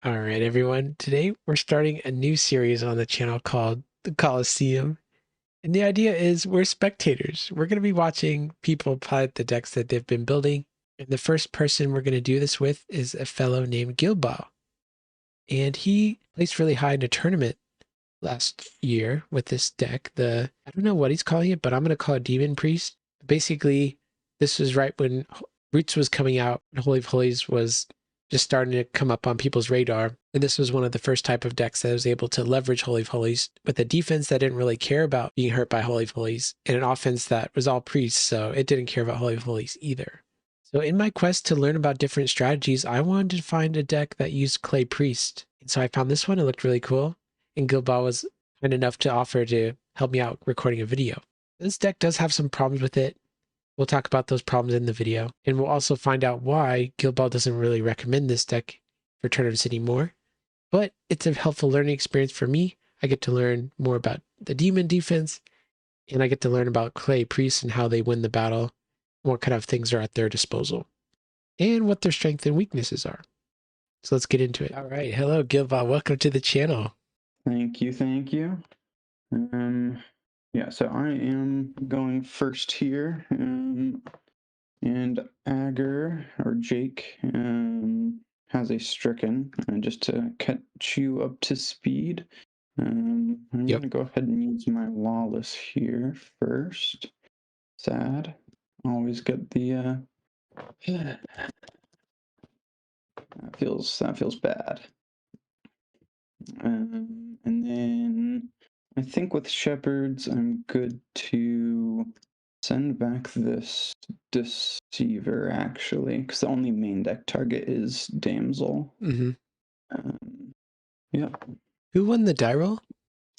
All right, everyone. Today we're starting a new series on the channel called the Coliseum. And the idea is we're spectators. We're going to be watching people play the decks that they've been building. And the first person we're going to do this with is a fellow named Gilbaugh. And he placed really high in a tournament last year with this deck. I don't know what he's calling it, but I'm going to call it Demon Priest. Basically, this was right when Roots was coming out and Holy of Holies was just starting to come up on people's radar. And this was one of the first type of decks that was able to leverage Holy of Holies with a defense that didn't really care about being hurt by Holy of Holies and an offense that was all priests, so it didn't care about Holy of Holies either. So in my quest to learn about different strategies, I wanted to find a deck that used Clay Priest. And so I found this one. It looked really cool. And Gilbaugh was kind enough to offer to help me out recording a video. This deck does have some problems with it. We'll talk about those problems in the video. And we'll also find out why Gilbaugh doesn't really recommend this deck for tournaments anymore. But it's a helpful learning experience for me. I get to learn more about the demon defense, and I get to learn about Clay Priests and how they win the battle, what kind of things are at their disposal, and what their strengths and weaknesses are. So let's get into it. All right. Hello, Gilbaugh. Welcome to the channel. Thank you, thank you. Yeah, so I am going first here, and Agar, or Jake, has a Stricken, just to catch you up to speed. I'm going to go ahead and use my Lawless here first. Sad. Always get the, that feels bad. And then I think with Shepherds, I'm good to send back this Deceiver, actually, because the only main deck target is Damsel. Mm-hmm. Yeah. Who won the die roll?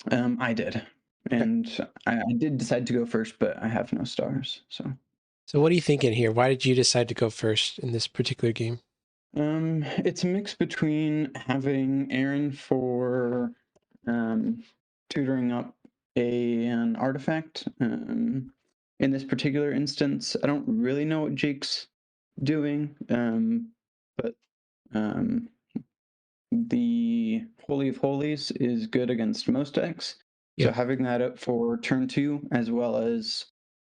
I did. And I did decide to go first, but I have no stars, so. So what are you thinking here? Why did you decide to go first in this particular game? It's a mix between having Aaron for tutoring up an artifact. In this particular instance, I don't really know what Jake's doing, but the Holy of Holies is good against most decks. So having that up for turn 2, as well as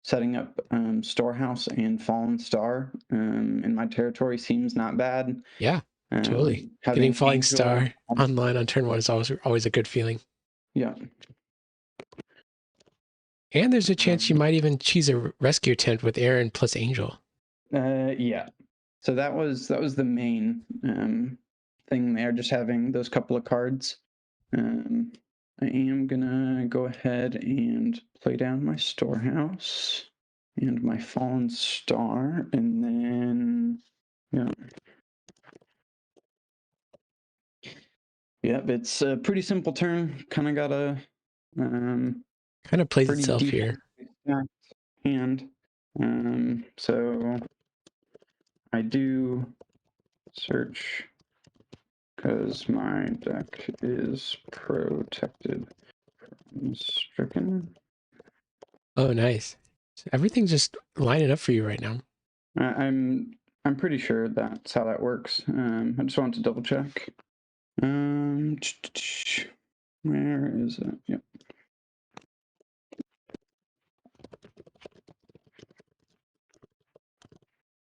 setting up Storehouse and Fallen Star in my territory seems not bad. Yeah, totally. Getting Falling Star online on turn 1 is always a good feeling. Yeah. And there's a chance you might even choose a rescue attempt with Aaron plus Angel. Yeah. So that was the main thing there, just having those couple of cards. I am gonna go ahead and play down my Storehouse and my Fallen Star, and then yep, it's a pretty simple turn. Kind of got a kind of plays itself here. Hand. So I do search because my deck is protected from Stricken. Oh, nice. So everything's just lining up for you right now. I'm pretty sure that's how that works. I just wanted to double check. Where is it? Yep.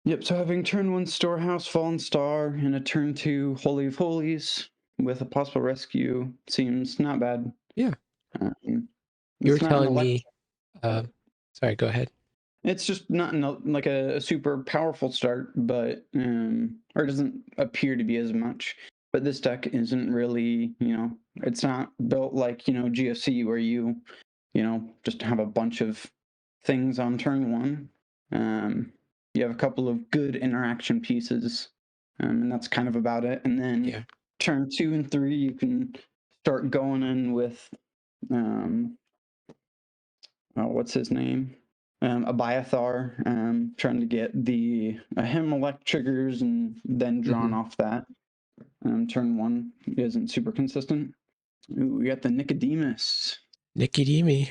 Yep, so having turn 1 Storehouse, Fallen Star, and a turn 2 Holy of Holies with a possible rescue seems not bad. Yeah. You were telling me, sorry, go ahead. It's just not like a super powerful start, but, or it doesn't appear to be as much. But this deck isn't really, it's not built like, GFC where you just have a bunch of things on turn 1. You have a couple of good interaction pieces, and that's kind of about it. And then turn 2 and 3, you can start going in with, what's his name? Abiathar, trying to get the Ahimelech triggers and then drawn off that. Turn 1 isn't super consistent. Ooh, we got the Nicodemus. Nicodemi.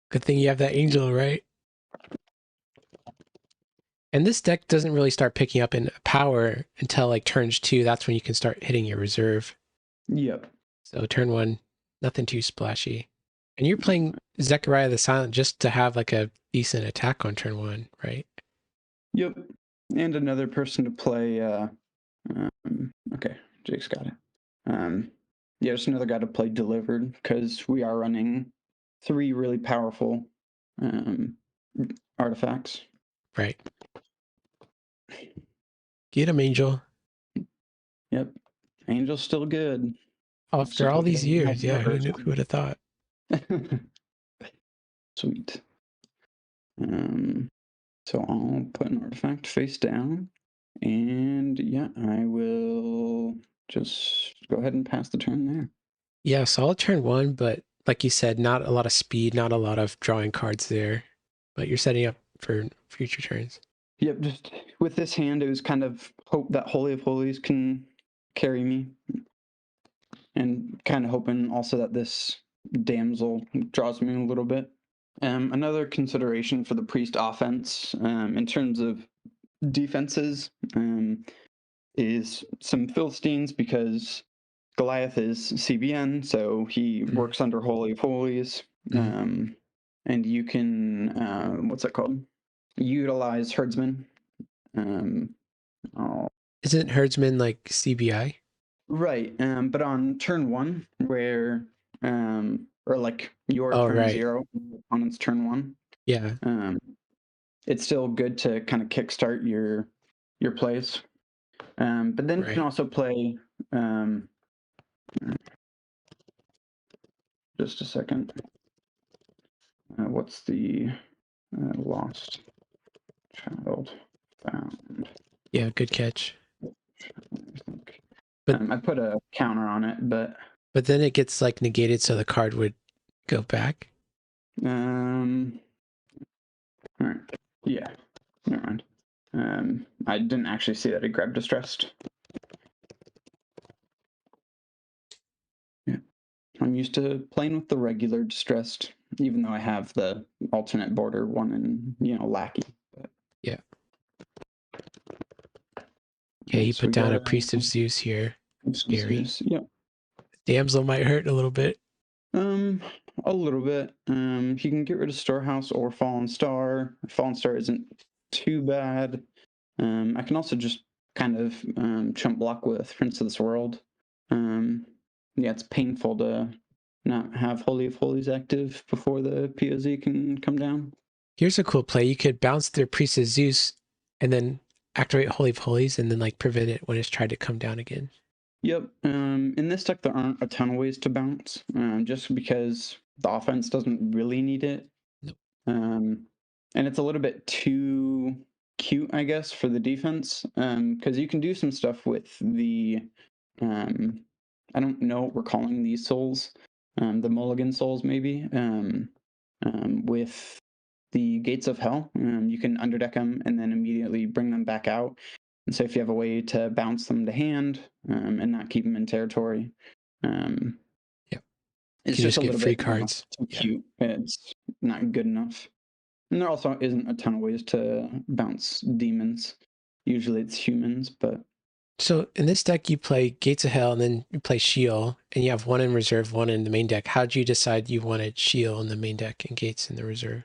Good thing you have that Angel, right? And this deck doesn't really start picking up in power until like turns 2. That's when you can start hitting your reserve. Yep. So turn 1, nothing too splashy. And you're playing Zechariah the Silent just to have like a decent attack on turn 1, right? Yep. And another person to play. Okay, Jake's got it. Yeah, just another guy to play Delivered because we are running 3 really powerful artifacts. Right. Get him, Angel. Yep. Angel's still good. After all these years, yeah, who knew? Who would have thought? Sweet. So I'll put an artifact face down, and yeah, I will just go ahead and pass the turn there. Yeah, solid turn 1, but like you said, not a lot of speed, not a lot of drawing cards there. But you're setting up for future turns. Yep, just with this hand, it was kind of hope that Holy of Holies can carry me, and kind of hoping also that this damsel draws me a little bit. Another consideration for the priest offense, in terms of defenses, is some Philistines, because Goliath is CBN, so he works under Holy of Holies. And you can, what's that called? Utilize Herdsman. Isn't Herdsman like CBI? Right, but on turn 1, where, or like your turn right. 0, opponent's turn 1. Yeah. It's still good to kind of kickstart your plays. But then you can also play, just a second. What's the lost child found? Yeah, good catch. I think. But I put a counter on it, but then it gets like negated, so the card would go back. all right, yeah, never mind. I didn't actually see that it grabbed distressed. Yeah, I'm used to playing with the regular distressed, even though I have the alternate border one in Lackey. But... Yeah. Okay, he put down a Priest of Zeus here. Scary. Zeus. Yep. Damsel might hurt a little bit. A little bit. He can get rid of Storehouse or Fallen Star. Fallen Star isn't too bad. I can also just kind of chump block with Prince of this World. Yeah, it's painful to not have Holy of Holies active before the POZ can come down. Here's a cool play. You could bounce their Priest of Zeus and then activate Holy of Holies and then like prevent it when it's tried to come down again. Yep. In this deck, there aren't a ton of ways to bounce, just because the offense doesn't really need it. Nope. And it's a little bit too cute, I guess, for the defense, because you can do some stuff with the, I don't know what we're calling these souls, the Mulligan souls, maybe, with the Gates of Hell. You can underdeck them and then immediately bring them back out. And so if you have a way to bounce them to hand and not keep them in territory, it's just a little bit cards. Too cute. It's not good enough. And there also isn't a ton of ways to bounce demons. Usually it's humans, but... So in this deck, you play Gates of Hell and then you play Sheol, and you have one in reserve, one in the main deck. How did you decide you wanted Sheol in the main deck and Gates in the reserve?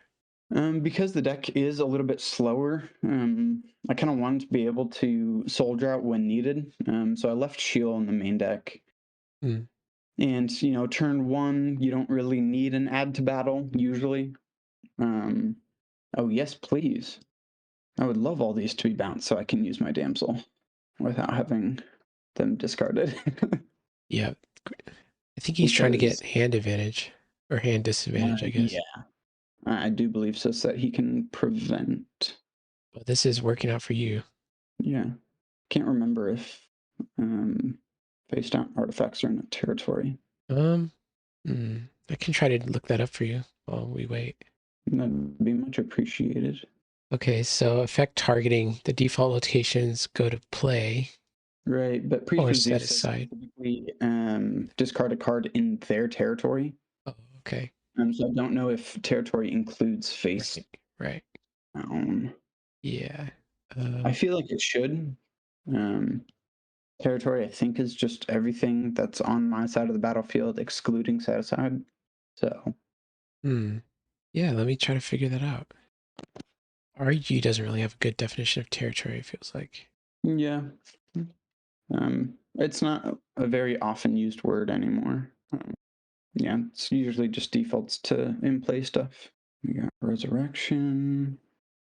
Because the deck is a little bit slower, I kind of wanted to be able to soldier out when needed. So I left Sheol in the main deck. And, turn 1, you don't really need an add to battle, usually. Oh, yes, please. I would love all these to be bounced so I can use my damsel without having them discarded. Yeah. I think he's trying to get hand advantage or hand disadvantage, I guess. Yeah. I do believe so that he can prevent. But this is working out for you. Yeah. Can't remember if face down artifacts are in a territory. I can try to look that up for you while we wait. That'd be much appreciated. Okay, so effect targeting, the default locations go to play. Right, but or set aside. Discard a card in their territory. Oh, okay. So I don't know if territory includes face. Right. Yeah. I feel like it should. Territory, I think, is just everything that's on my side of the battlefield, excluding set aside. So, Yeah, let me try to figure that out. REG doesn't really have a good definition of territory, it feels like. yeah. It's not a very often used word anymore. Yeah, it's usually just defaults to in-play stuff. We got Resurrection.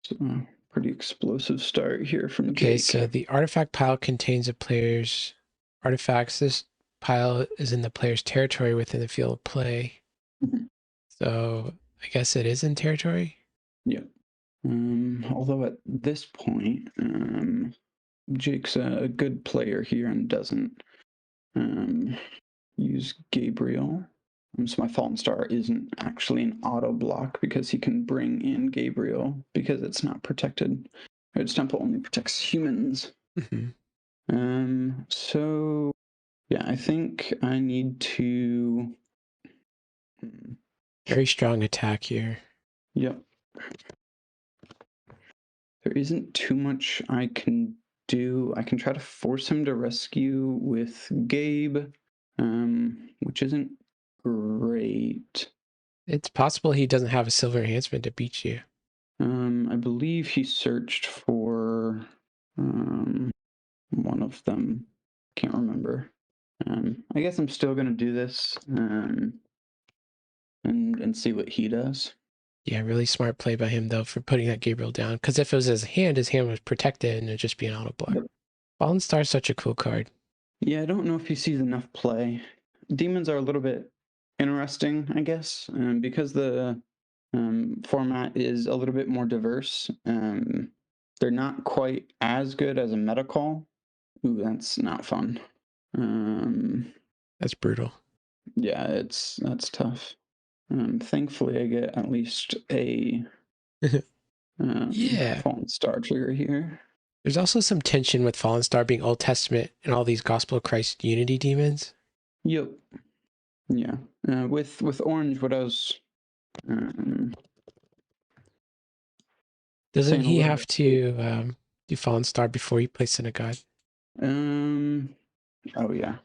So, pretty explosive start here from Okay, Jake. so the artifact pile contains a player's artifacts. This pile is in the player's territory within the field of play. So I guess it is in territory. Yeah. Although at this point, Jake's a good player here and doesn't use Gabriel. So my Fallen Star isn't actually an auto block because he can bring in Gabriel because it's not protected. Its temple only protects humans. So yeah, I think I need to. Very strong attack here. Yep. There isn't too much I can do. I can try to force him to rescue with Gabe, which isn't great. It's possible he doesn't have a silver enhancement to beat you. I believe he searched for one of them. Can't remember. I guess I'm still gonna do this and see what he does. Yeah, really smart play by him though for putting that Gabriel down. Because if it was his hand was protected and it'd just be an auto block. Yep. Fallen Star is such a cool card. Yeah, I don't know if he sees enough play. Demons are a little bit interesting, I guess, because the format is a little bit more diverse. They're not quite as good as a meta call. Ooh, that's not fun. That's brutal. Yeah, that's tough. Thankfully, I get at least a Yeah. Fallen Star trigger here. There's also some tension with Fallen Star being Old Testament and all these Gospel of Christ Unity demons. Yep. Yeah. With Orange, what I was Doesn't saying a he little have bit. to do Fallen Star before he plays Sin of God? Oh yeah.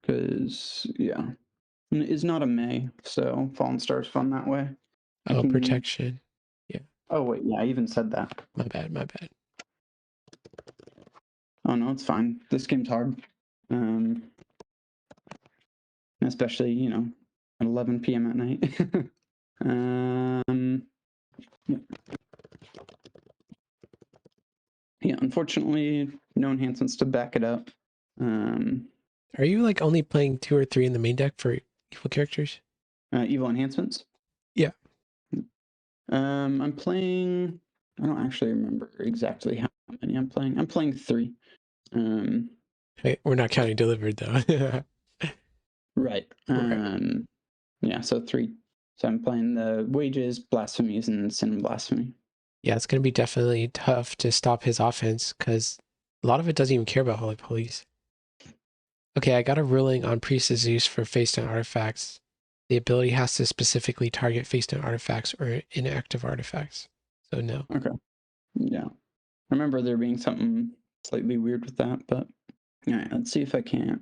Because yeah, is not a May, so Fallen Star is fun that way. Oh, protection. Yeah. Oh wait, yeah, I even said that. My bad. My bad. Oh no, it's fine. This game's hard. Especially at 11 p.m. at night. Yeah. Yeah, unfortunately, no enhancements to back it up. Are you like only playing 2 or 3 in the main deck for evil characters? Evil enhancements? Yeah. I'm playing. I don't actually remember exactly how many I'm playing. I'm playing 3. Hey, we're not counting delivered though. Right. Right. Yeah, so 3. So I'm playing the Wages, Blasphemies, and Sin and Blasphemy. Yeah, it's going to be definitely tough to stop his offense because a lot of it doesn't even care about Holy Police. Okay, I got a ruling on Priest of Zeus for face-down artifacts. The ability has to specifically target face-down artifacts or inactive artifacts. So no. Okay. Yeah. I remember there being something slightly weird with that, but all right, let's see if I can't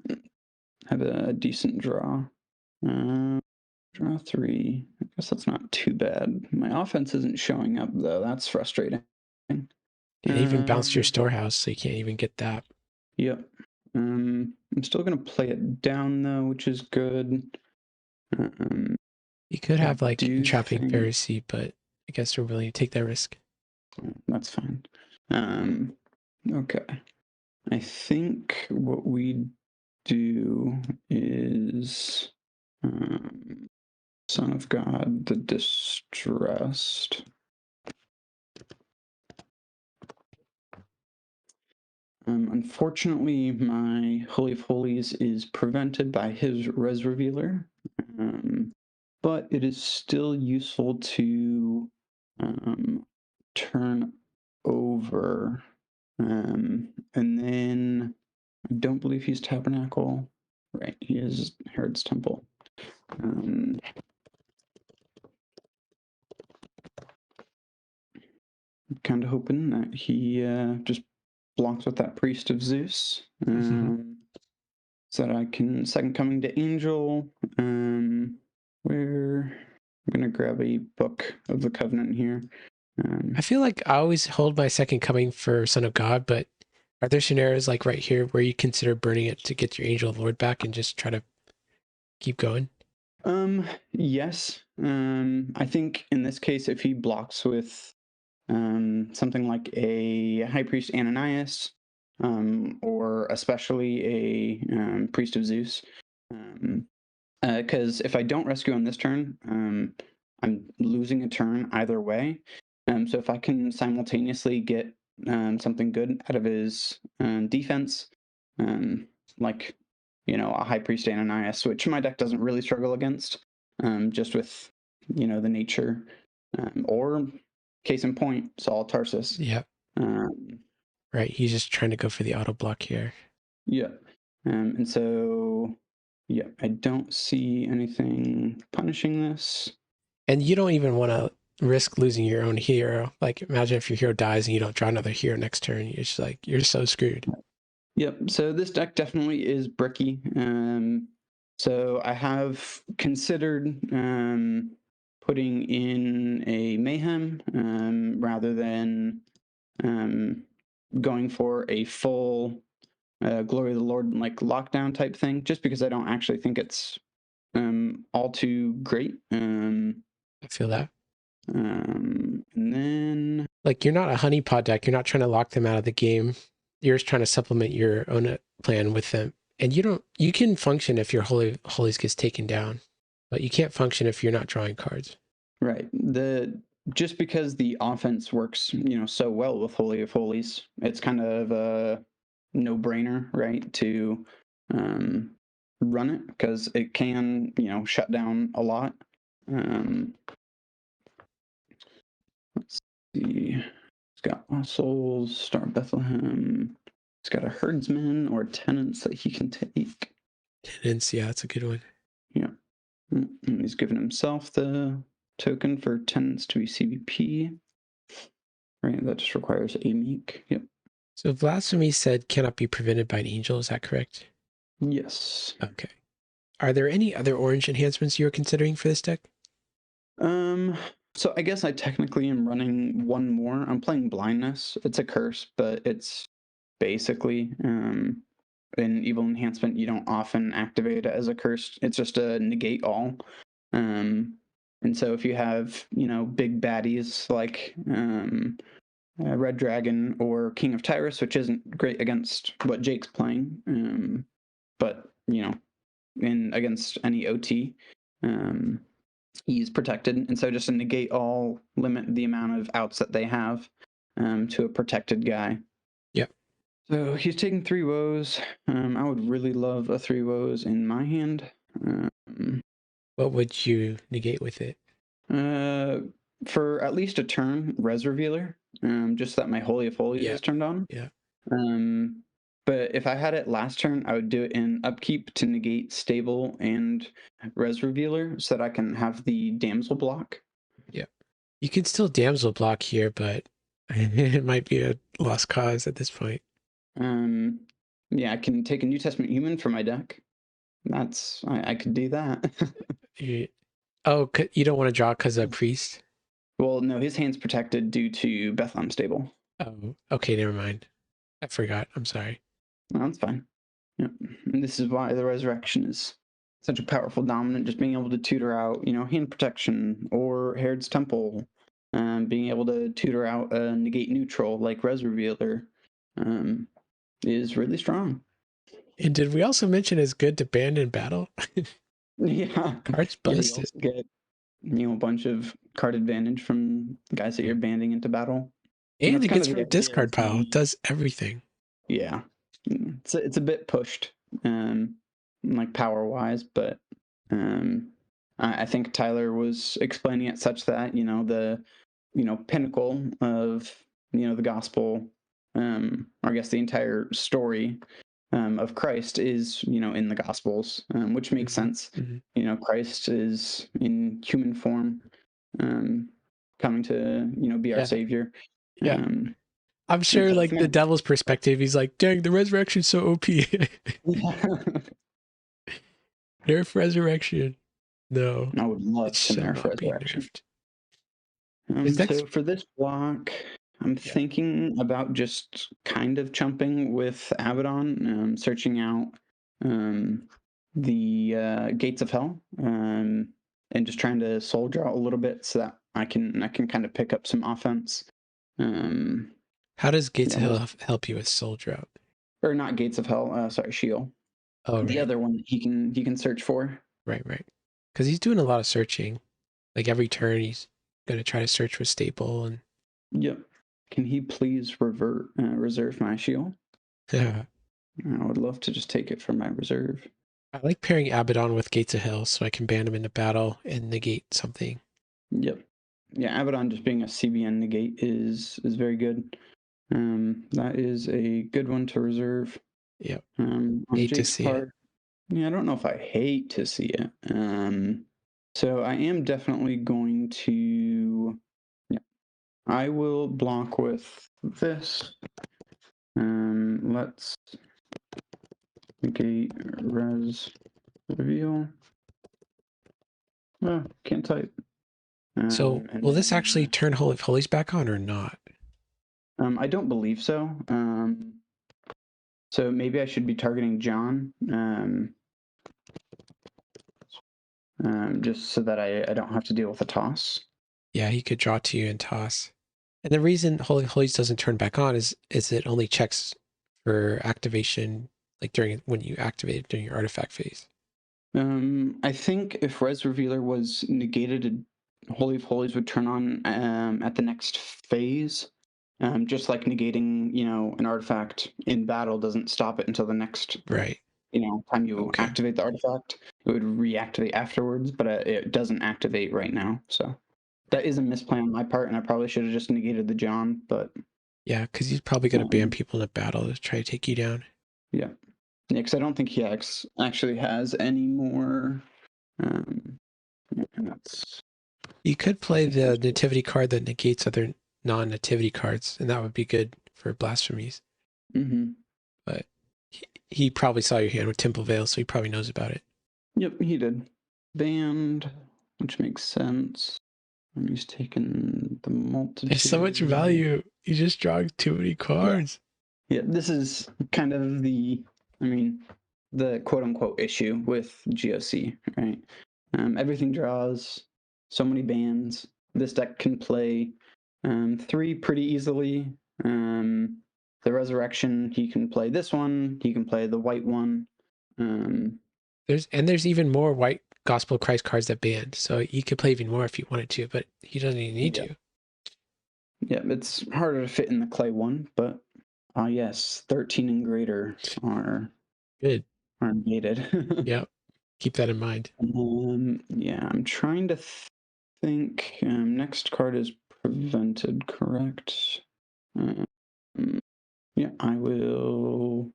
have a decent draw. Draw 3. I guess that's not too bad. My offense isn't showing up though. That's frustrating. It even bounced your storehouse, so you can't even get that. Yep. I'm still gonna play it down though, which is good. You could have like do entrapping think Pharisee, but I guess we're willing to take that risk. that's fine. Okay. I think what we do is Son of God, the Distressed. Unfortunately, my Holy of Holies is prevented by his Res Revealer, but it is still useful to turn over. And then I don't believe he's Tabernacle. Right, he is Herod's temple. Kind of hoping that he just blocks with that Priest of Zeus, so that I can Second Coming to Angel. Where I'm gonna grab a book of the Covenant here. I feel like I always hold my Second Coming for Son of God, but are there scenarios like right here where you consider burning it to get your Angel of Lord back and just try to keep going? Yes. I think in this case, if he blocks with something like a High Priest Ananias, or especially a Priest of Zeus, because if I don't rescue on this turn, I'm losing a turn either way. So if I can simultaneously get something good out of his defense, like a High Priest Ananias, which my deck doesn't really struggle against, just with the nature, or case in point, Saul Tarsus. Yeah. Right. He's just trying to go for the auto block here. Yeah. And so, yeah, I don't see anything punishing this. And you don't even want to risk losing your own hero. Like, imagine if your hero dies and you don't draw another hero next turn. You're just like, you're so screwed. Yep. So this deck definitely is bricky. So I have considered putting in a Mayhem rather than going for a full Glory of the Lord like lockdown type thing, just because I don't actually think it's all too great. I feel that. And then Like, you're not a honeypot deck. You're not trying to lock them out of the game. You're just trying to supplement your own plan with them. And you can function if your Holies gets taken down, but you can't function if you're not drawing cards. right, just because the offense works, so well with Holy of Holies, it's kind of a no-brainer, right, to run it because it can, shut down a lot. Let's see. It's got Souls, Star of Bethlehem. It's got a herdsman or tenants that he can take. Tenants, yeah, that's a good one. Yeah. And he's given himself the token for tenants to be CBP. Right, that just requires a meek. Yep. So Blasphemy said cannot be prevented by an angel. Is that correct? Yes. Okay. Are there any other orange enhancements you are considering for this deck? So I guess I technically am running one more. I'm playing Blindness. It's a curse, but it's basically an evil enhancement. You don't often activate it as a curse. It's just a negate all. And so if you have, big baddies like Red Dragon or King of Tyrus, which isn't great against what Jake's playing, but, in against any OT, he's protected. And so just to negate all, limit the amount of outs that they have to a protected guy. Yep. So he's taking 3 Woes. I would really love a 3 Woes in my hand. What would you negate with it? For at least a turn, Res Revealer, just that my Holy of Holies is turned on. Yeah. But if I had it last turn, I would do it in Upkeep to negate Stable and Res Revealer so that I can have the Damsel block. Yeah. You can still Damsel block here, but it might be a lost cause at this point. Yeah, I can take a New Testament Human for my deck. I could do that. You don't want to draw because of Priest? Well, no, his hand's protected due to Bethlehem Stable. Oh, okay, never mind. I forgot. I'm sorry. No, that's fine. Yep. And this is why the Resurrection is such a powerful dominant, just being able to tutor out, hand protection or Herod's Temple, being able to tutor out a negate neutral like Res Revealer is really strong. And did we also mention it's good to ban in battle? Yeah. Cards busted. You get, a bunch of card advantage from guys that you're banding into battle. And it gets kind from a of the discard pile. It does everything. Yeah. It's a bit pushed, like power-wise, but I think Tyler was explaining it such that, the, pinnacle of, the gospel, or I guess the entire story, of Christ is, in the Gospels, which makes sense. Christ is in human form, coming to, be our Yeah. Savior. Yeah. Um, I'm and sure, plus, like, the man, devil's perspective, he's like, dang, the resurrection's so OP. Nerf resurrection. No, I would it love to shall nerf not be Resurrection. nerfed. His next, So for this block, I'm yeah. thinking about just kind of chumping with Abaddon, searching out the gates of hell, and just trying to soul draw a little bit so that I can kind of pick up some offense. Um, How does Gates yeah, of we'll, Hell help you with Soul Drought? or not gates of hell. Sorry, Sheol. Oh, The right, other one that he can search for. right. Because he's doing a lot of searching. Like every turn, he's gonna try to search for staple and. Yep. Can he please reserve my Sheol? Yeah. I would love to just take it from my reserve. I like pairing Abaddon with Gates of Hell so I can ban him into battle and negate something. Yep. Yeah, Abaddon just being a CBN negate is very good. That is a good one to reserve. Yep. On Hate to Jake's see it. part, yeah, I don't know if I hate to see it. So I am definitely going to. Yeah, I will block with this. Let's negate res reveal. Oh, can't type. So And will this actually then turn Holy of Holies back on or not? I don't believe so. So maybe I should be targeting John, just so that I don't have to deal with a toss. Yeah, he could draw to you and toss. And the reason Holy of Holies doesn't turn back on is it only checks for activation like during when you activate it during your artifact phase. I think if Res Revealer was negated, Holy of Holies would turn on at the next phase. Just like negating, an artifact in battle doesn't stop it until the next, Right. time you Okay. activate the artifact. It would reactivate afterwards, but it doesn't activate right now. So that is a misplay on my part, and I probably should have just negated the John. But Yeah, because he's probably going to ban um, people in a battle to try to take you down. yeah, because I don't think he actually has any more. Um, and that's You could play the nativity card that negates other non-nativity cards, and that would be good for blasphemies. mm-hmm. But he probably saw your hand with Temple Veil, so he probably knows about it. Yep, he did. Banned, which makes sense. And he's taken the There's so much multitude. value. You just drawing too many Yeah. cards. Yeah, this is kind of the quote unquote issue with GOC, right? Everything draws so many bans. This deck can play 3 pretty easily. The Resurrection, he can play this one, he can play the white one. There's even more white Gospel of Christ cards that banned, so you could play even more if you wanted to, but he doesn't even need Yeah. to. Yeah, it's harder to fit in the clay one, but yes, 13 and greater are Good. gated. Yep. Keep that in mind. Yeah, I'm trying to think. Next card is prevented, correct? Um, yeah, I will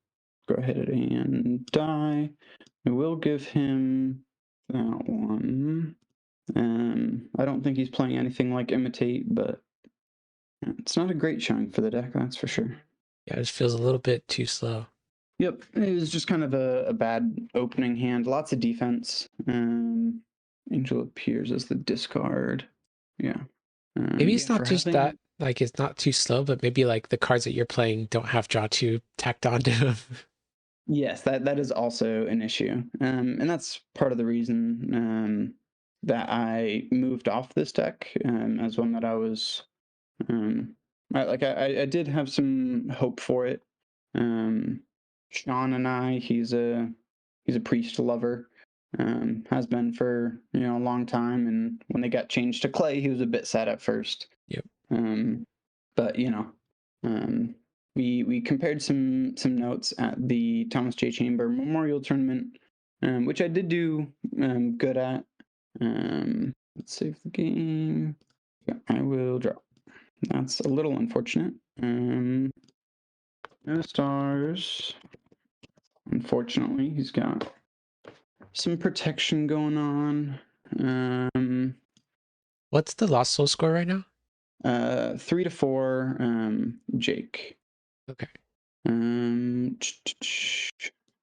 go ahead and die. I will give him that one. I don't think he's playing anything like Imitate, but it's not a great showing for the deck, that's for sure. Yeah, it just feels a little bit too slow. Yep, it was just kind of a bad opening hand. Lots of defense. Angel appears as the discard. Yeah. Maybe Yeah, it's not for just that, having. like, it's not too slow, but maybe, like, the cards that you're playing don't have draw two tacked onto them. Yes, that is also an issue. And that's part of the reason that I moved off this deck as one that I was. I did have some hope for it. Um, Sean and he's a priest lover. Has been for a long time, and when they got changed to clay, he was a bit sad at first. Yep. But um, we compared some notes at the Thomas J. Chamber Memorial Tournament, which I did do good at. Let's save the game. Yeah, I will draw. That's a little unfortunate. No stars. Unfortunately, he's got some protection going on. What's the Lost Soul score right now? 3-4, Jake. Okay.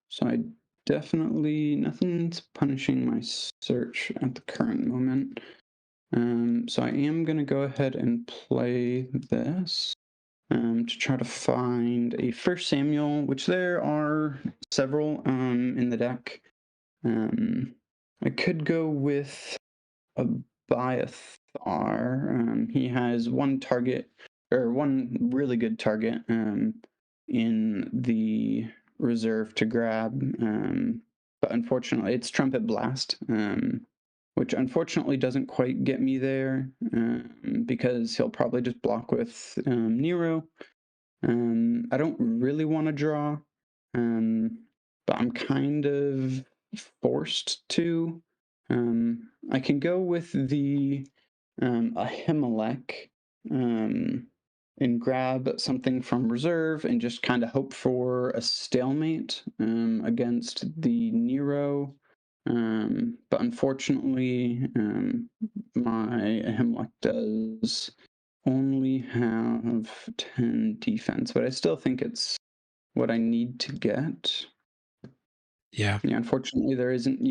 So I definitely, nothing's punishing my search at the current moment. So I am going to go ahead and play this to try to find a First Samuel, which there are several in the deck. I could go with Abiathar. He has one target, or one really good target in the reserve to grab. But unfortunately, it's Trumpet Blast, which unfortunately doesn't quite get me there because he'll probably just block with Nero. I don't really want to draw, but I'm kind of forced to. I can go with the Ahimelech and grab something from reserve and just kind of hope for a stalemate against the Nero. But unfortunately, my Ahimelech does only have 10 defense, but I still think it's what I need to get. Yeah. Yeah, unfortunately, there isn't,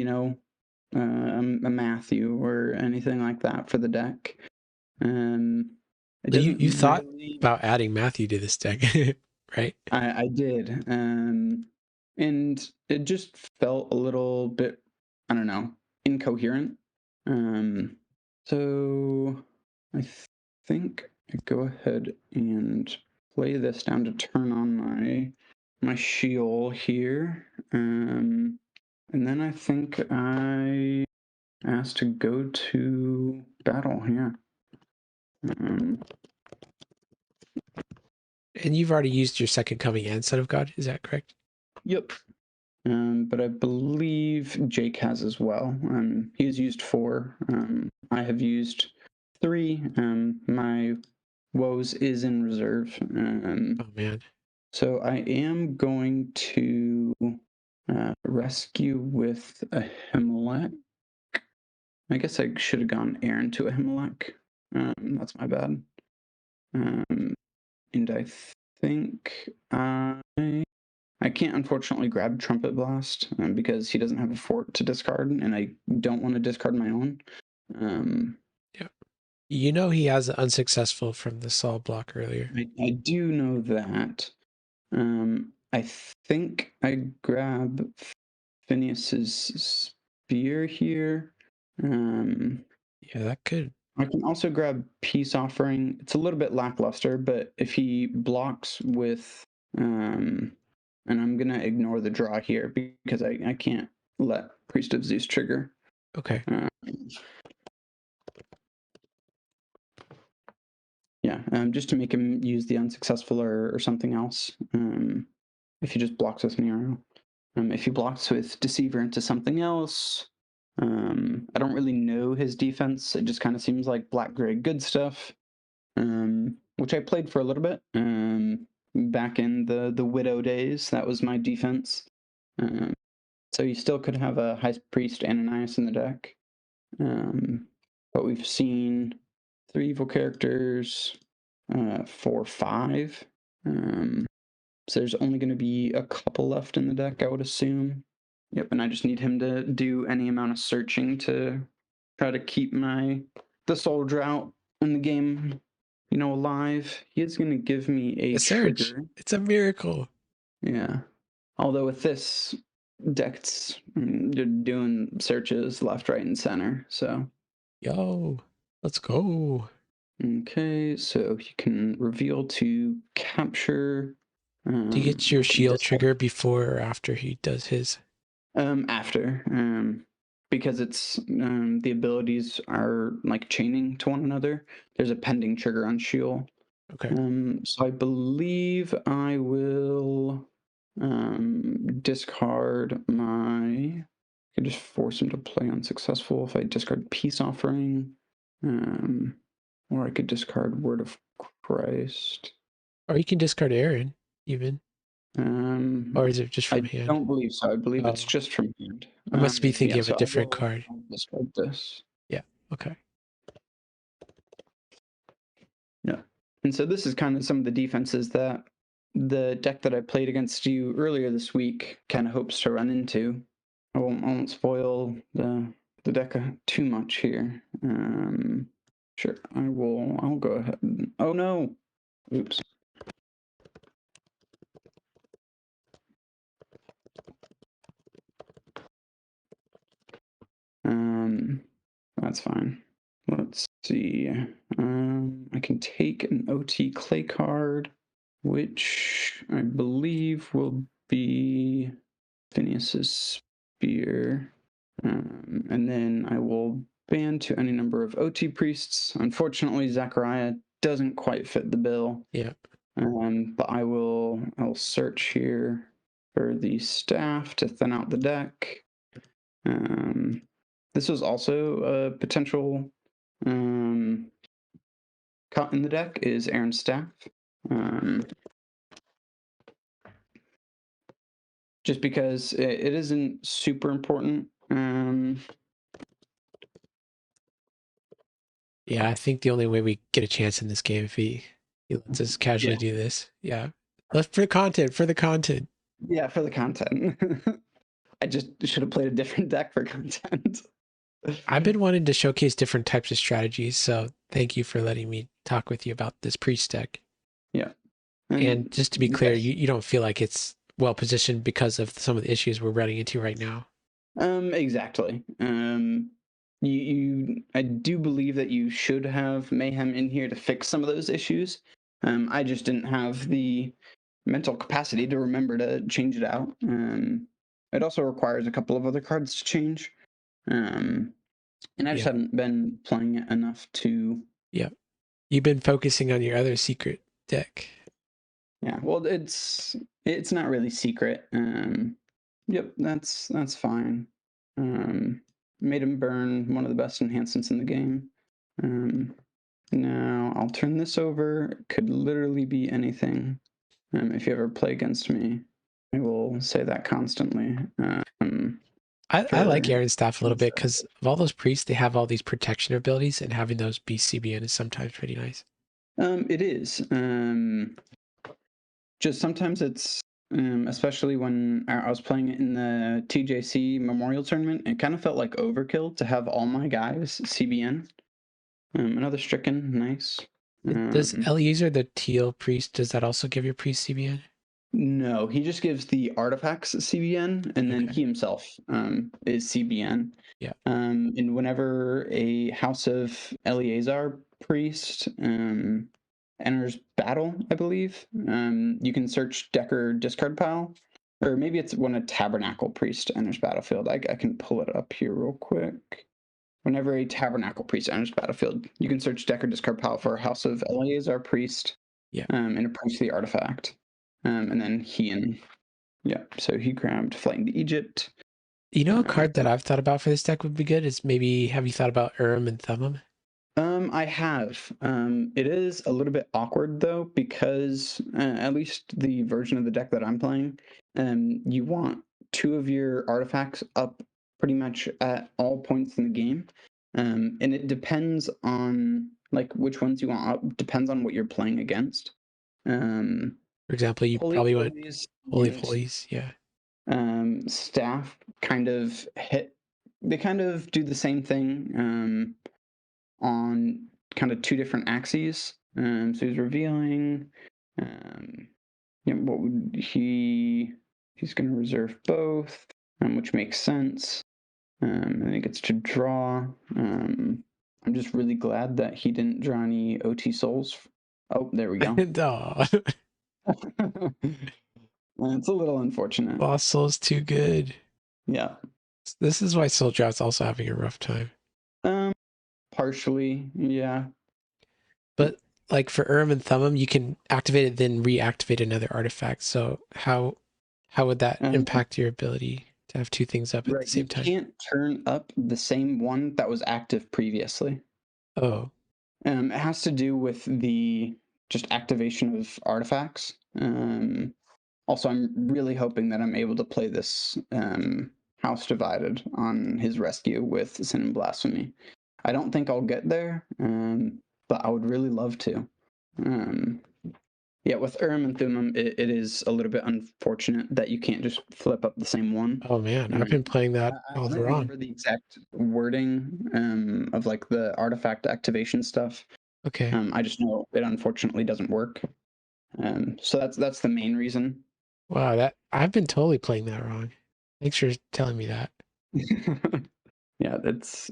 a Matthew or anything like that for the deck. It So you doesn't thought really. about adding Matthew to this deck, right? I did, and it just felt a little bit, I don't know, incoherent. So I think I go ahead and play this down to turn on my Sheol here, and then I think I asked to go to battle here. And you've already used your second coming and Son of God, is that correct? Yep. But I believe Jake has as well. He's used 4. I have used 3. My Woes is in reserve. Oh man. So I am going to rescue with a Ahimelech. I guess I should have gone Aaron to a Ahimelech. That's my bad. And I think I can't unfortunately grab Trumpet Blast because he doesn't have a fort to discard, and I don't want to discard my own. Yeah. You know he has unsuccessful from the Saul block earlier. I do know that. I think I grab Phineas's spear here. Yeah, that could. I can also grab Peace Offering. It's a little bit lackluster, but if he blocks with, and I'm gonna ignore the draw here because I can't let Priest of Zeus trigger. Okay. Yeah, just to make him use the unsuccessful or something else. If he just blocks with Nero. If he blocks with Deceiver into something else, I don't really know his defense. It just kind of seems like black gray good stuff, which I played for a little bit back in the Widow days. That was my defense. So you still could have a High Priest Ananias in the deck, but we've seen 3 evil characters, 4, 5. So there's only going to be a couple left in the deck, I would assume. Yep, and I just need him to do any amount of searching to try to keep the soul drought in the game, alive. He is going to give me a A search. trigger. It's a miracle. Yeah. Although with this deck, you're doing searches left, right, and center. So. Yo, let's go. Okay, so you can reveal to capture. Do you get your I can shield discard trigger before or after he does his? after, because it's the abilities are like chaining to one another. There's a pending trigger on Sheol. Okay. So I believe I will discard my. I could just force him to play unsuccessful if I discard Peace Offering, or I could discard Word of Christ. Or you can discard Aaron, even. Or is it just I from hand? don't believe so. I believe it's Oh, just from hand. I must be thinking Yeah, of a so different card. I'll discard this. Yeah. Okay. Yeah. And so this is kind of some of the defenses that the deck that I played against you earlier this week kind of hopes to run into. I won't spoil the deck too much here. Sure, I'll go ahead. Oh no! Oops. That's fine. Let's see. I can take an OT clay card, which I believe will be Phineas's Spear. And then I will ban to any number of OT priests. Unfortunately, Zachariah doesn't quite fit the bill. Yeah. But I'll search here for the staff to thin out the deck. This was also a potential cut in the deck is Aaron's staff. Just because it isn't super important. Yeah, I think the only way we get a chance in this game if he lets us casually do this. Yeah. Let's for the content, for the content. Yeah, for the content. I just should have played a different deck for content. I've been wanting to showcase different types of strategies, so thank you for letting me talk with you about this priest deck. Yeah. And just to be clear, yes. you don't feel like it's well positioned because of some of the issues we're running into right now. Exactly. I do believe that you should have Mayhem in here to fix some of those issues. I just didn't have the mental capacity to remember to change it out. It also requires a couple of other cards to change. And I just haven't been playing it enough to. Yeah. You've been focusing on your other secret deck. Yeah, well, it's not really secret. Yep, that's fine. Made him burn one of the best enhancements in the game. Now I'll turn this over. It could literally be anything. If you ever play against me, I will say that constantly. I like Aaron's staff a little bit because of all those priests, they have all these protection abilities, and having those be CBN is sometimes pretty nice. It is. Just sometimes it's, especially when I was playing it in the TJC Memorial Tournament, it kind of felt like overkill to have all my guys CBN. Another Stricken, nice. Does Eliezer, the teal priest, does that also give your priest CBN? No, he just gives the artifacts CBN, and then he himself is CBN. Yeah. And whenever a House of Eleazar priest enters battle, I believe, you can search deck or discard pile, or maybe it's when a Tabernacle priest enters battlefield. I can pull it up here real quick. Whenever a Tabernacle priest enters battlefield, you can search deck or discard pile for a House of Eleazar priest, and approach the artifact. And then so he grabbed Flight into Egypt. You know, a card that I've thought about for this deck would be good is maybe, have you thought about Urim and Thummim? I have. It is a little bit awkward though, because at least the version of the deck that I'm playing, you want two of your artifacts up pretty much at all points in the game. And it depends on like which ones you want up, depends on what you're playing against. For example, you Holy probably want Holies, Holy of yes. Holies, yeah. Staff kind of they kind of do the same thing on kind of two different axes. So he's revealing. What would he's going to reserve both, which makes sense. And then he gets to draw. I'm just really glad that he didn't draw any OT souls. Oh, there we go. It's a little unfortunate. Lost Soul's too good. Yeah. This is why Soul Drought's also having a rough time. Partially, yeah. But like for Urim and Thummim, you can activate it, then reactivate another artifact. So how would that impact your ability to have two things up at the same time? You can't turn up the same one that was active previously. Oh. It has to do with the just activation of artifacts. Also, I'm really hoping that I'm able to play this House Divided on his rescue with Sin and Blasphemy. I don't think I'll get there, but I would really love to. Yeah, with Urim and Thummim, it is a little bit unfortunate that you can't just flip up the same one. Oh man, I've been playing that I all don't wrong. remember the exact wording of like the artifact activation stuff. Okay. I just know it unfortunately doesn't work. So that's the main reason. Wow, that I've been totally playing that wrong. Thanks for telling me that. Yeah, that's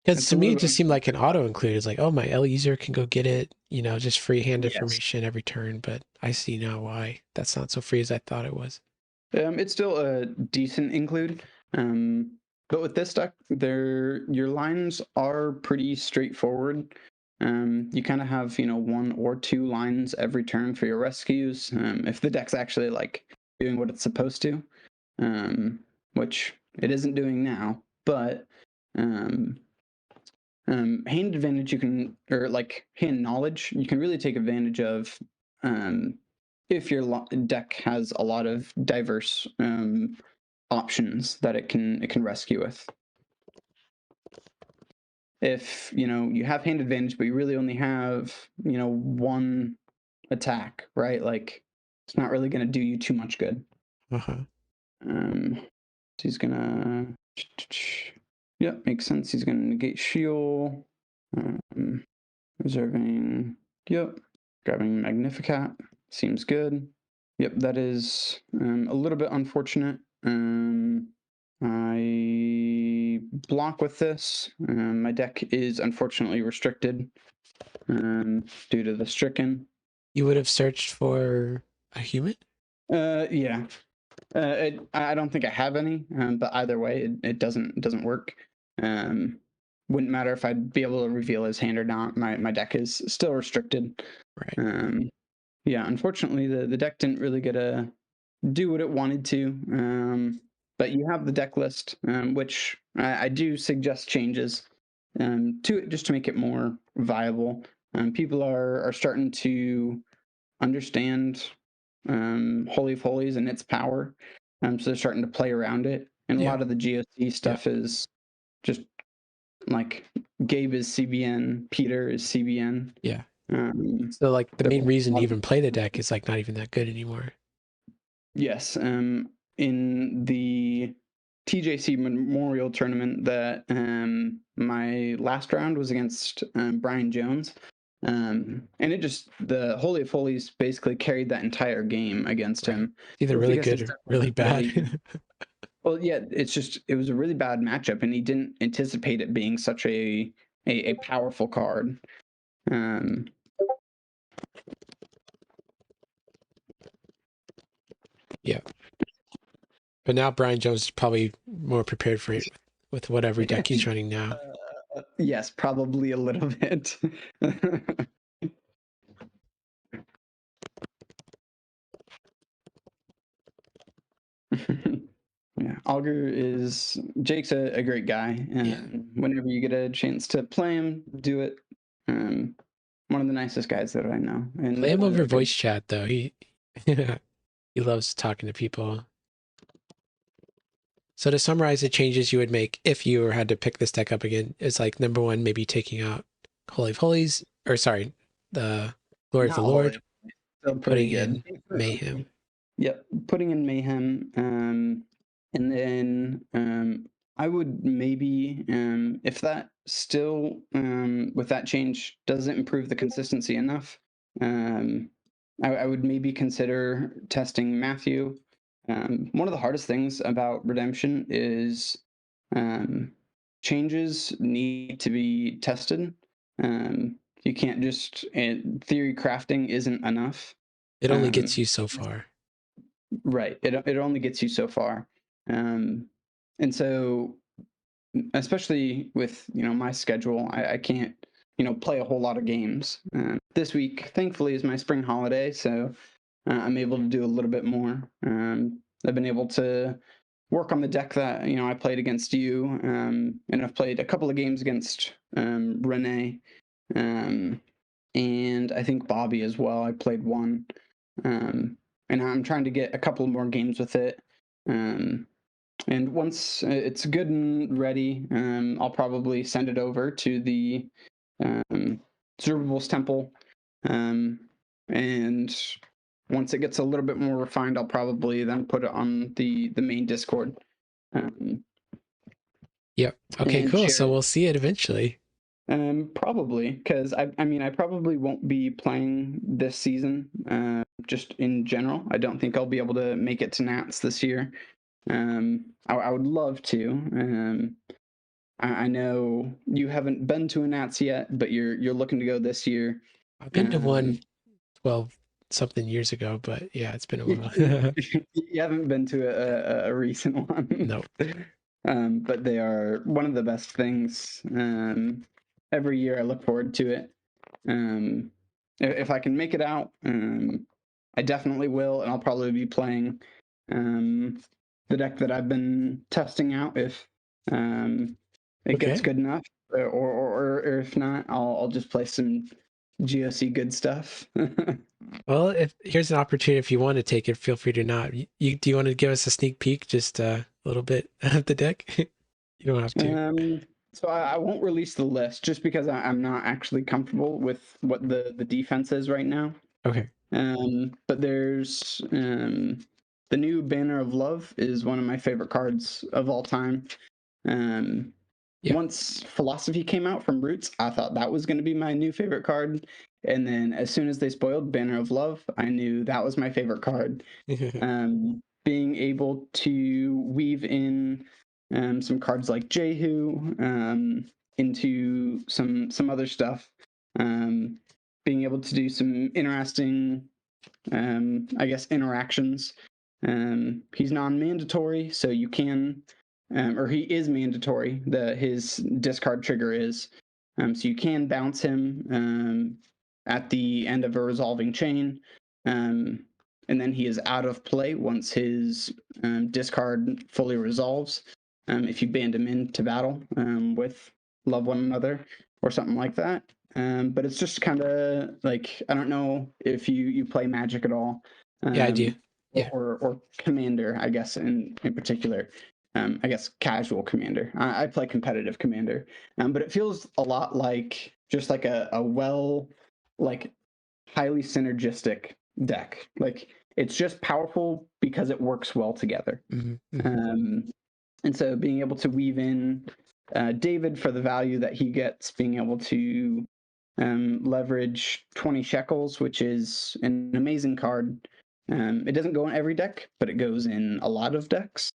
Because it's to a me, little it bit just seemed like an unfortunate. auto include. It's like, oh, my L user can go get it, just freehand Yes. information every turn. But I see now why that's not so free as I thought it was. It's still a decent include. But with this deck, your lines are pretty straightforward. You kind of have, one or two lines every turn for your rescues. If the deck's actually like doing what it's supposed to, which it isn't doing now, but um, hand advantage or like hand knowledge, you can really take advantage of if your deck has a lot of diverse options that it can rescue with. If you have hand advantage, but you really only have one attack, right? Like it's not really going to do you too much good. Uh-huh. So he's gonna, yeah, makes sense. He's gonna negate shield. Reserving, yep. Grabbing Magnificat, seems good. Yep, that is a little bit unfortunate. I block with this. My deck is unfortunately restricted due to the stricken. You would have searched for a human? Yeah. I don't think I have any, but either way, it doesn't work. Wouldn't matter if I'd be able to reveal his hand or not. My deck is still restricted. Right. Yeah, unfortunately, the deck didn't really get to do what it wanted to. But you have the deck list, which I do suggest changes to it just to make it more viable. People are starting to understand Holy of Holies and its power, so they're starting to play around it. And a Yeah. lot of the GOC Yeah. stuff is just like Gabe is CBN, Peter is CBN. Yeah. Um, So like the there main was a reason to lot of even play the deck is like not even that good anymore. Yes, in the TJC Memorial Tournament that my last round was against Brian Jones, and the Holy of Holies basically carried that entire game against Right. him It's either really because his good or deck really wasn't really bad. well. Yeah, it was a really bad matchup, and he didn't anticipate it being such a powerful card. Um, Yeah. But now Brian Jones is probably more prepared for it with whatever deck he's running now. yes, probably a little bit. Yeah, Jake's a great guy, Yeah. and whenever you get a chance to play him, do it. Um, One of the nicest guys that I know, and Play him over a good. voice chat though. He he loves talking to people. So to summarize the changes you would make if you had to pick this deck up again is like number one, maybe taking out Holy of Holies, or sorry, the Glory of Not the holy, Lord, still and pretty putting good. in Mayhem. Yep, putting in mayhem, and then I would maybe if that still with that change doesn't improve the consistency enough, um, I would maybe consider testing Matthew. One of the hardest things about redemption is um, changes need to be tested. You can't just theory crafting isn't enough. It only gets Um, you so far. Right. It only gets you so far. And so especially with, my schedule, I can't, play a whole lot of games. This week, thankfully, is my spring holiday, so I'm able to do a little bit more. I've been able to work on the deck that, I played against you, and I've played a couple of games against Renee, um, and I think Bobby as well. I played one. and I'm trying to get a couple more games with it. And once it's good and ready, I'll probably send it over to the Zerubbabel's temple. And once it gets a little bit more refined, I'll probably then put it on the main Discord. Yep. Okay, And cool. share So it. we'll see it eventually. Probably, because I mean, I probably won't be playing this season. Just in general, I don't think I'll be able to make it to Nats this year. I would love to. I know you haven't been to a Nats yet, but you're looking to go this year. I've been to Um, one 12 something years ago, but yeah, it's been a while. you haven't been to a recent one. No. But they are one of the best things. Every year I look forward to it. If I can make it out, I definitely will, and I'll probably be playing the deck that I've been testing out if it gets Okay. good enough, or if not, I'll just play some GOC good stuff. Well, if here's an opportunity if you want to take it, feel free to not. Do you want to give us a sneak peek, just a little bit of the deck? You don't have to. Um, so I won't release the list just because I'm not actually comfortable with what the defense is right now. Okay. But there's the new Banner of Love is one of my favorite cards of all time. Um, Yeah. Once Philosophy came out from Roots, I thought that was going to be my new favorite card. And then as soon as they spoiled Banner of Love, I knew that was my favorite card. Being able to weave in some cards like Jehu into some other stuff, being able to do some interesting, I guess, interactions. He's non-mandatory, so you can, or he is mandatory. His discard trigger is, so you can bounce him at the end of a resolving chain. And then he is out of play once his discard fully resolves. If you band him into battle with Love One Another or something like that. But it's just kind of like, I don't know if you play Magic at all. Yeah, I do. Um, Yeah. or Commander, I guess, in particular. I guess casual Commander. I play competitive Commander. But it feels a lot like just like a well, like highly synergistic deck. Like it's just powerful because it works well together. And so being able to weave in David for the value that he gets, being able to leverage 20 shekels, which is an amazing card. It doesn't go in every deck, but it goes in a lot of decks.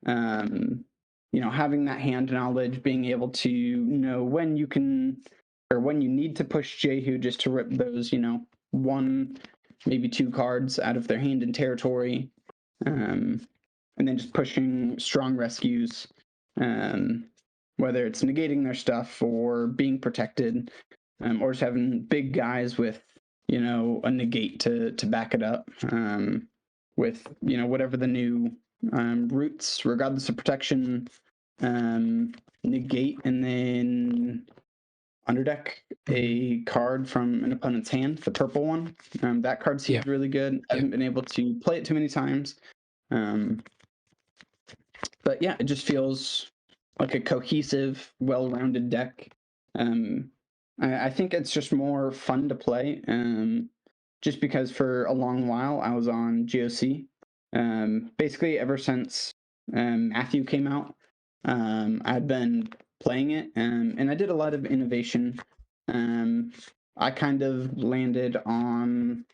Having that hand knowledge, being able to know when you can or when you need to push Jehu just to rip those, one, maybe two cards out of their hand in territory. And then just pushing strong rescues, whether it's negating their stuff or being protected, or just having big guys with, a negate to back it up, with, whatever the new roots, regardless of protection, negate, and then underdeck a card from an opponent's hand, the purple one. That card seems really good. I haven't been able to play it too many times. But yeah, it just feels like a cohesive, well-rounded deck. I think it's just more fun to play, just because for a long while I was on GOC. Basically, ever since Matthew came out, I've been playing it, and I did a lot of innovation. I kind of landed on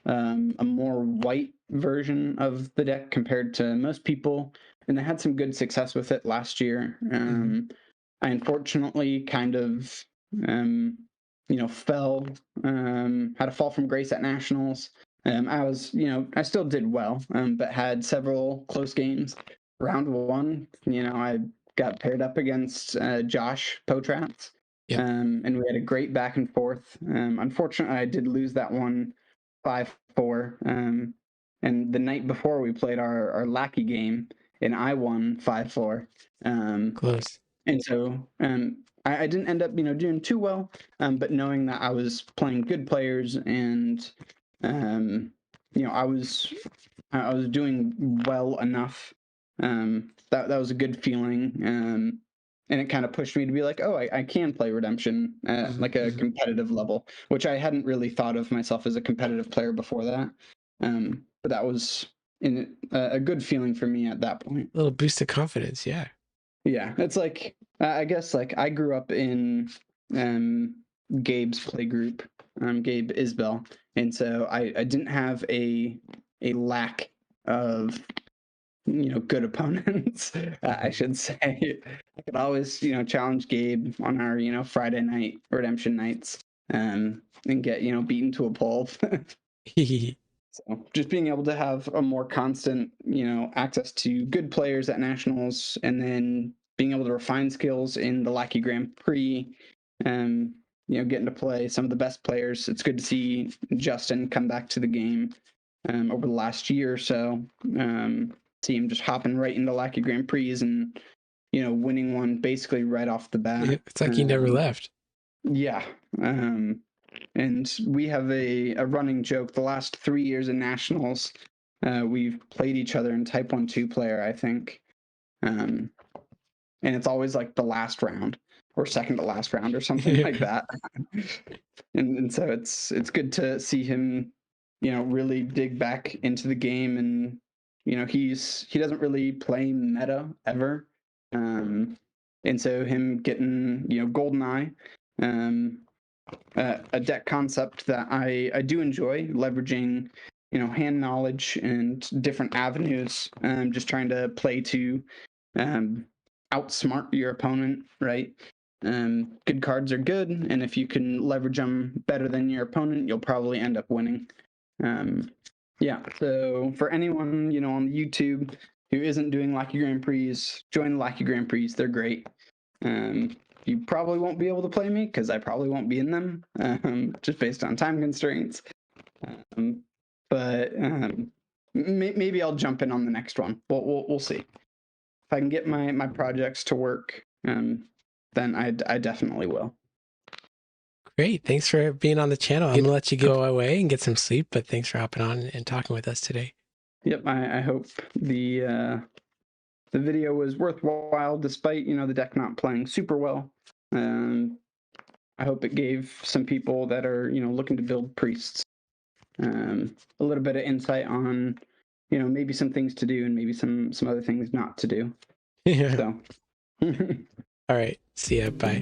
a more white version of the deck compared to most people, and I had some good success with it last year. I unfortunately kind of, fell, had a fall from grace at nationals. I still did well, but had several close games. Round one, I got paired up against Josh Potratz, and we had a great back and forth. Unfortunately, I did lose that one 5-4. And the night before we played our Lackey game, and I won 5-4. Close. And so I didn't end up, doing too well. But knowing that I was playing good players and I was doing well enough. That was a good feeling. And it kind of pushed me to be like, oh, I can play Redemption at like a competitive level, which I hadn't really thought of myself as a competitive player before that. But that was a good feeling for me at that point. A little boost of confidence, yeah. Yeah, it's like I guess like I grew up in Gabe's play group, Gabe Isbell, and so I didn't have a lack of good opponents. I should say I could always challenge Gabe on our Friday night redemption nights, and get beaten to a pulp. So just being able to have a more constant, access to good players at nationals, and then being able to refine skills in the Lackey Grand Prix, getting to play some of the best players. It's good to see Justin come back to the game over the last year or so. See him just hopping right into Lackey Grand Prix and winning one basically right off the bat. It's like he never left. Yeah. And we have a running joke. The last 3 years in nationals, we've played each other in Type 1 2-player, I think. And it's always like the last round or second to last round or something like that. And so it's good to see him, really dig back into the game. And, he doesn't really play meta ever. And so him getting, Goldeneye, a deck concept that I do enjoy, leveraging hand knowledge and different avenues, just trying to play to outsmart your opponent, right? Good cards are good, and if you can leverage them better than your opponent, you'll probably end up winning. Yeah, so for anyone on YouTube who isn't doing Lackey Grand Prix, join the Lackey Grand Prix. They're great. You probably won't be able to play me because I probably won't be in them, just based on time constraints. But maybe I'll jump in on the next one. We'll see. If I can get my projects to work, then I definitely will. Great. Thanks for being on the channel. I'm going to let you go away and get some sleep, but thanks for hopping on and talking with us today. Yep, I hope the video was worthwhile despite, the deck not playing super well. I hope it gave some people that are, looking to build priests a little bit of insight on, maybe some things to do and maybe some other things not to do. Yeah. So. All right. See ya. Bye.